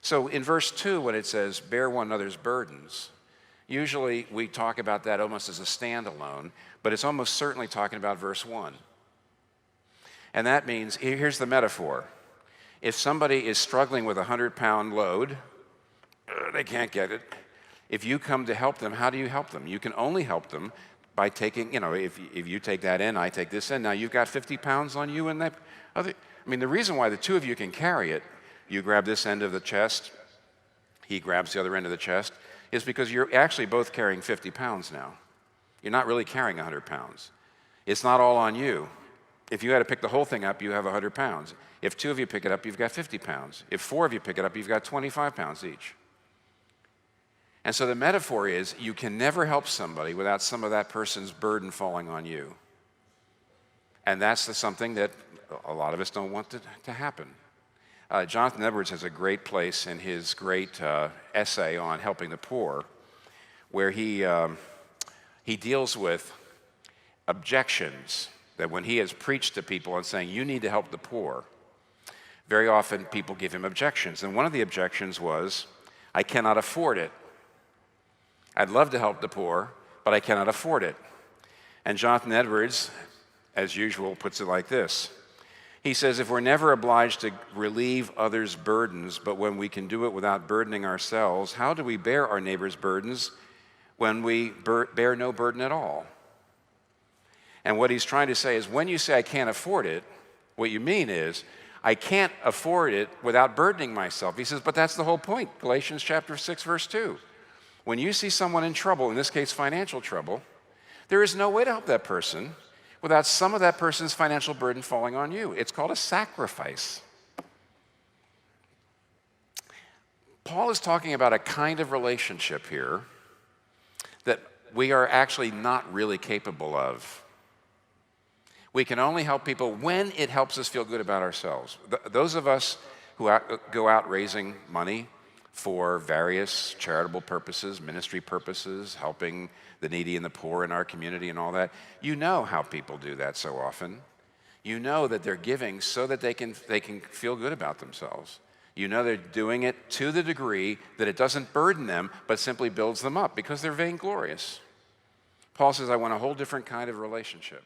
So in verse 2, when it says, bear one another's burdens, usually we talk about that almost as a standalone, but it's almost certainly talking about verse 1. And that means, here's the metaphor. If somebody is struggling with a 100-pound load, they can't get it. If you come to help them, how do you help them? You can only help them by taking, if you take that in, I take this in. Now you've got 50 pounds on you and that other. I mean, the reason why the two of you can carry it, you grab this end of the chest, he grabs the other end of the chest, is because you're actually both carrying 50 pounds now. You're not really carrying 100 pounds. It's not all on you. If you had to pick the whole thing up, you have 100 pounds. If two of you pick it up, you've got 50 pounds. If four of you pick it up, you've got 25 pounds each. And so the metaphor is, you can never help somebody without some of that person's burden falling on you. And that's something that a lot of us don't want to happen. Jonathan Edwards has a great place in his great essay on helping the poor, where he deals with objections that when he has preached to people and saying, you need to help the poor, very often people give him objections. And one of the objections was, I cannot afford it. I'd love to help the poor, but I cannot afford it. And Jonathan Edwards, as usual, puts it like this. He says, if we're never obliged to relieve others' burdens, but when we can do it without burdening ourselves, how do we bear our neighbor's burdens when we bear no burden at all? And what he's trying to say is, when you say I can't afford it, what you mean is, I can't afford it without burdening myself. He says, but that's the whole point. Galatians chapter 6, verse 2. When you see someone in trouble, in this case financial trouble, there is no way to help that person without some of that person's financial burden falling on you. It's called a sacrifice. Paul is talking about a kind of relationship here that we are actually not really capable of. We can only help people when it helps us feel good about ourselves. Those of us who go out raising money for various charitable purposes, ministry purposes, helping the needy and the poor in our community and all that, you know how people do that so often. You know that they're giving so that they can feel good about themselves. You know they're doing it to the degree that it doesn't burden them, but simply builds them up because they're vainglorious. Paul says, I want a whole different kind of relationship.